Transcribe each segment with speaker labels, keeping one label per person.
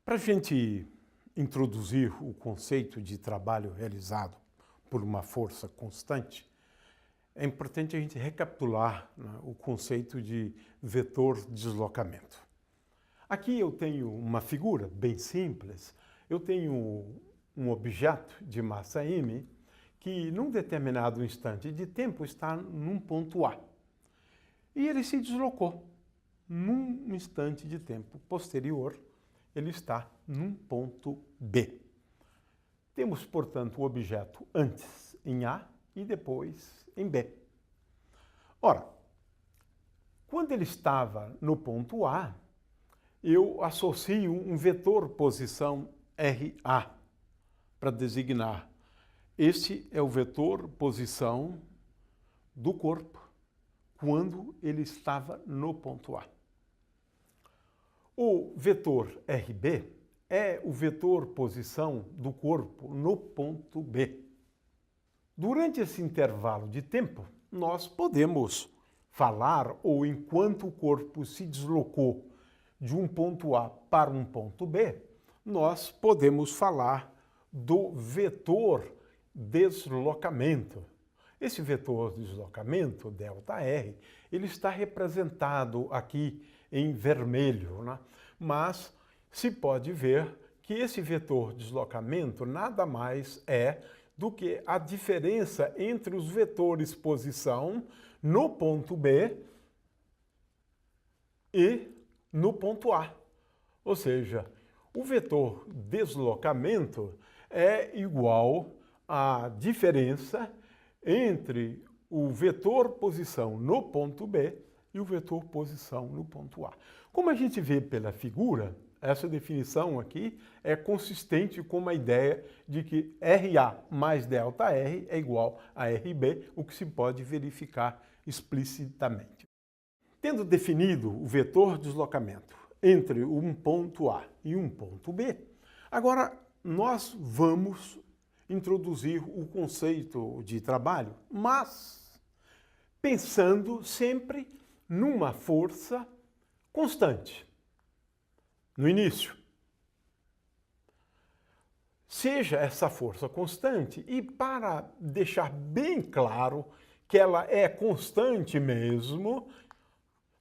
Speaker 1: Para a gente introduzir o conceito de trabalho realizado por uma força constante, é importante a gente recapitular, né, o conceito de vetor deslocamento. Aqui eu tenho uma figura bem simples. Eu tenho um objeto de massa m que, num determinado instante de tempo, está num ponto A. E ele se deslocou. Num instante de tempo posterior, ele está num ponto B. Temos, portanto, o objeto antes em A e depois em B. Ora, quando ele estava no ponto A, eu associo um vetor posição RA para designar. Este é o vetor posição do corpo quando ele estava no ponto A. O vetor RB é o vetor posição do corpo no ponto B. Durante esse intervalo de tempo, nós podemos falar, ou enquanto o corpo se deslocou de um ponto A para um ponto B, nós podemos falar do vetor deslocamento. Esse vetor deslocamento, ΔR, ele está representado aqui em vermelho, né? Mas se pode ver que esse vetor deslocamento nada mais é do que a diferença entre os vetores posição no ponto B e no ponto A. Ou seja, o vetor deslocamento é igual à diferença entre o vetor posição no ponto B e o vetor posição no ponto A. Como a gente vê pela figura, essa definição aqui é consistente com a ideia de que RA mais ΔR é igual a RB, o que se pode verificar explicitamente. Tendo definido o vetor deslocamento entre um ponto A e um ponto B, agora nós vamos introduzir o conceito de trabalho, mas pensando sempre numa força constante. No início, seja essa força constante, e para deixar bem claro que ela é constante mesmo,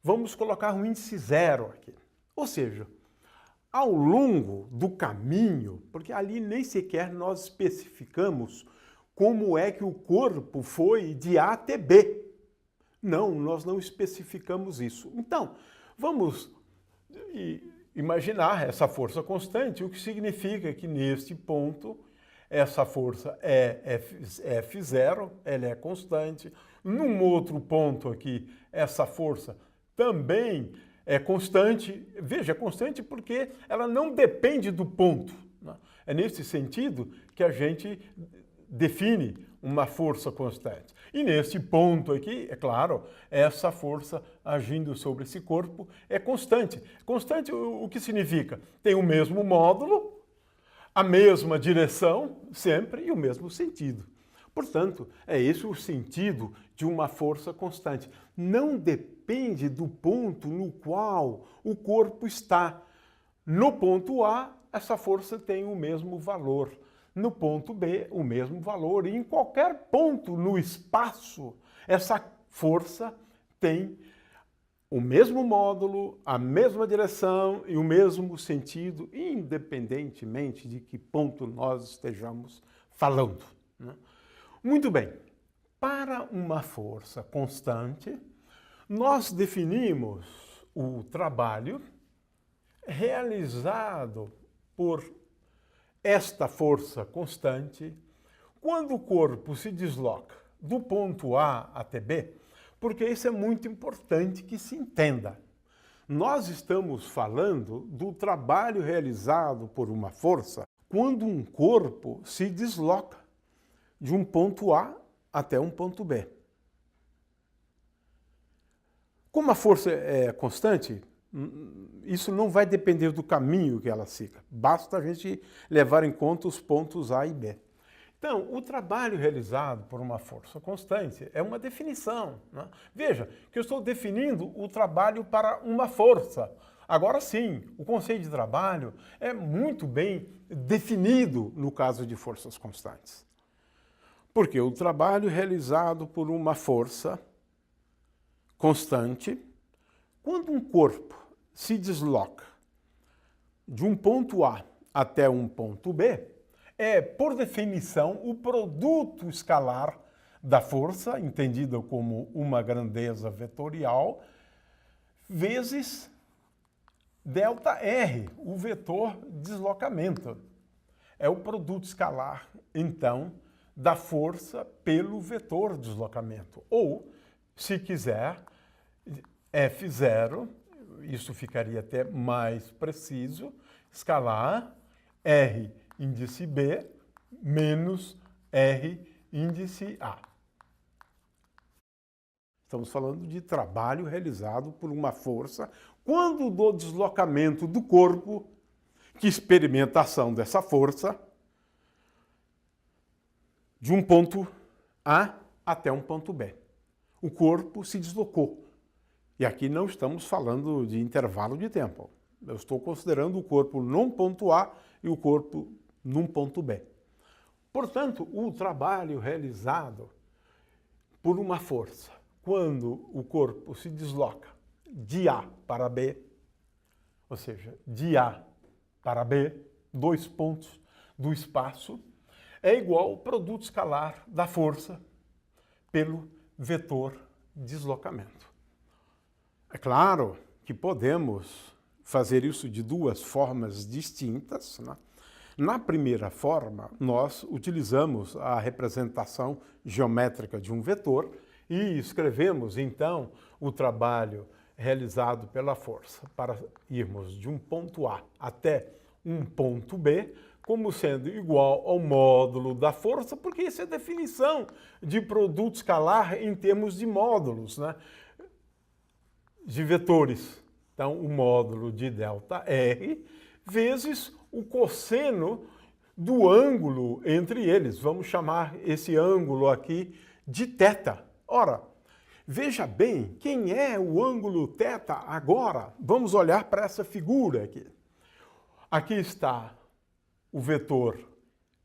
Speaker 1: vamos colocar um índice zero aqui. Ou seja, ao longo do caminho, porque ali nem sequer nós especificamos como é que o corpo foi de A até B. Não, nós não especificamos isso. Então, vamos imaginar essa força constante, o que significa que neste ponto essa força é F0, ela é constante. Num outro ponto aqui, essa força também é constante. Veja, é constante porque ela não depende do ponto, né? É nesse sentido que a gente define uma força constante. E neste ponto aqui, é claro, essa força agindo sobre esse corpo é constante. Constante o que significa? Tem o mesmo módulo, a mesma direção sempre e o mesmo sentido. Portanto, é esse o sentido de uma força constante. Não depende do ponto no qual o corpo está. No ponto A, essa força tem o mesmo valor. No ponto B, o mesmo valor. E em qualquer ponto no espaço, essa força tem o mesmo módulo, a mesma direção e o mesmo sentido, independentemente de que ponto nós estejamos falando, né? Muito bem. Para uma força constante, nós definimos o trabalho realizado por esta força constante quando o corpo se desloca do ponto A até B, porque isso é muito importante que se entenda. Nós estamos falando do trabalho realizado por uma força quando um corpo se desloca de um ponto A até um ponto B. Como a força é constante, isso não vai depender do caminho que ela siga. Basta a gente levar em conta os pontos A e B. Então, o trabalho realizado por uma força constante é uma definição, né? Veja que eu estou definindo o trabalho para uma força. Agora sim, o conceito de trabalho é muito bem definido no caso de forças constantes. Porque o trabalho realizado por uma força constante, quando um corpo se desloca de um ponto A até um ponto B, é, por definição, o produto escalar da força, entendida como uma grandeza vetorial, vezes ΔR, o vetor deslocamento. É o produto escalar, então, da força pelo vetor deslocamento. Ou, se quiser, F0, isso ficaria até mais preciso, escalar R índice B menos R índice A. Estamos falando de trabalho realizado por uma força quando do deslocamento do corpo, que experimenta a ação dessa força, de um ponto A até um ponto B. O corpo se deslocou. E aqui não estamos falando de intervalo de tempo. Eu estou considerando o corpo num ponto A e o corpo num ponto B. Portanto, o trabalho realizado por uma força, quando o corpo se desloca de A para B, ou seja, de A para B, 2 pontos do espaço, é igual ao produto escalar da força pelo vetor deslocamento. É claro que podemos fazer isso de duas formas distintas, né? Na primeira forma, nós utilizamos a representação geométrica de um vetor e escrevemos, então, o trabalho realizado pela força para irmos de um ponto A até um ponto B como sendo igual ao módulo da força, porque isso é definição de produto escalar em termos de módulos, né? De vetores. Então, o módulo de ΔR vezes o cosseno do ângulo entre eles. Vamos chamar esse ângulo aqui de θ. Ora, veja bem, quem é o ângulo θ agora? Vamos olhar para essa figura aqui. Aqui está o vetor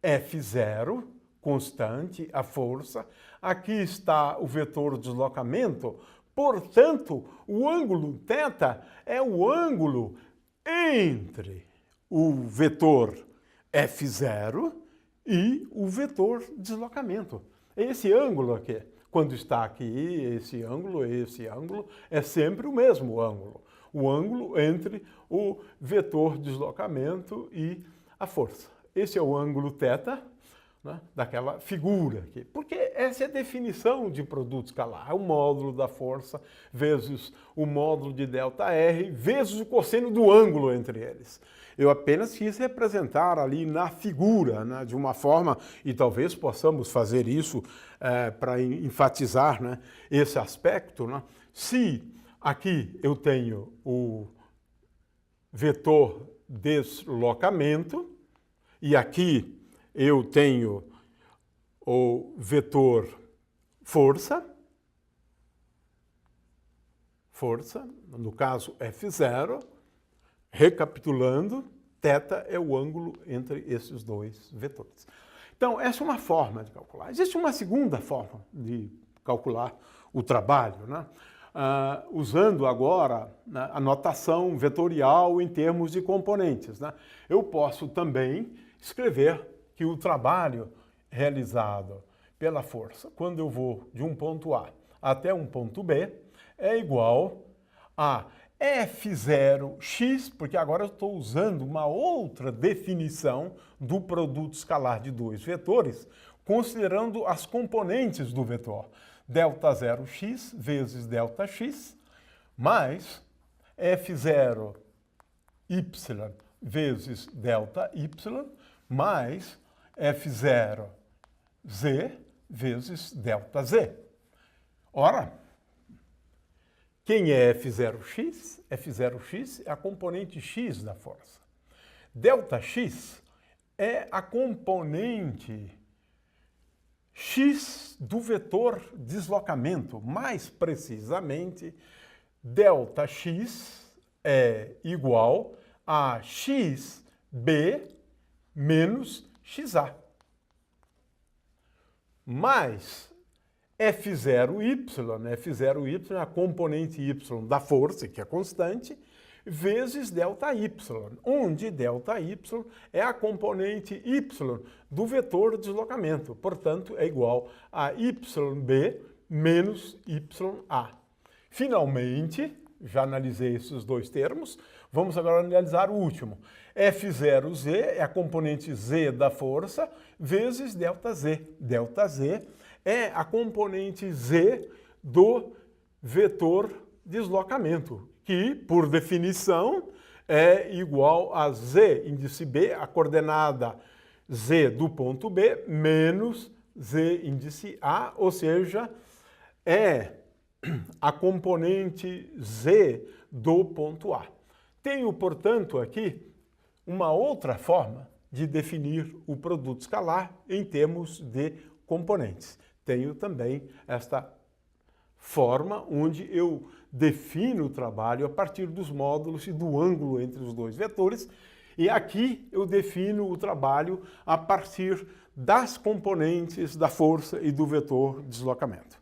Speaker 1: F0, constante, a força. Aqui está o vetor deslocamento. Portanto, o ângulo θ é o ângulo entre o vetor F0 e o vetor deslocamento. Esse ângulo aqui, quando está aqui, esse ângulo, é sempre o mesmo ângulo. O ângulo entre o vetor deslocamento e a força. Esse é o ângulo θ, né, daquela figura aqui. Porque essa é a definição de produto escalar. É o módulo da força vezes o módulo de ΔR vezes o cosseno do ângulo entre eles. Eu apenas quis representar ali na figura, né, de uma forma, e talvez possamos fazer isso para enfatizar, né, esse aspecto. Né? Se aqui eu tenho o vetor deslocamento e aqui eu tenho o vetor força, no caso F0, recapitulando, θ é o ângulo entre esses dois vetores. Então, essa é uma forma de calcular. Existe uma segunda forma de calcular o trabalho, né? Usando agora, né, a notação vetorial em termos de componentes, né? Eu posso também escrever que o trabalho realizado pela força, quando eu vou de um ponto A até um ponto B, é igual a F0x, porque agora eu estou usando uma outra definição do produto escalar de dois vetores, considerando as componentes do vetor. Δ0x vezes Δx, mais F0y vezes Δy, mais F0z vezes Δz. Ora, quem é F0x? F0x é a componente x da força. Δx é a componente x do vetor deslocamento. Mais precisamente, Δx é igual a xb menos xa. Mais F0y, F0y é a componente y da força, que é constante, vezes ΔY, onde ΔY é a componente y do vetor de deslocamento. Portanto, é igual a YB menos YA. Finalmente, já analisei esses dois termos, vamos agora analisar o último. F0z é a componente z da força vezes ΔZ. ΔZ é a componente z do vetor deslocamento, que, por definição, é igual a z índice B, a coordenada z do ponto B, menos z índice A, ou seja, é a componente z do ponto A. Tenho, portanto, aqui uma outra forma de definir o produto escalar em termos de componentes. Tenho também esta forma onde eu defino o trabalho a partir dos módulos e do ângulo entre os dois vetores, e aqui eu defino o trabalho a partir das componentes da força e do vetor de deslocamento.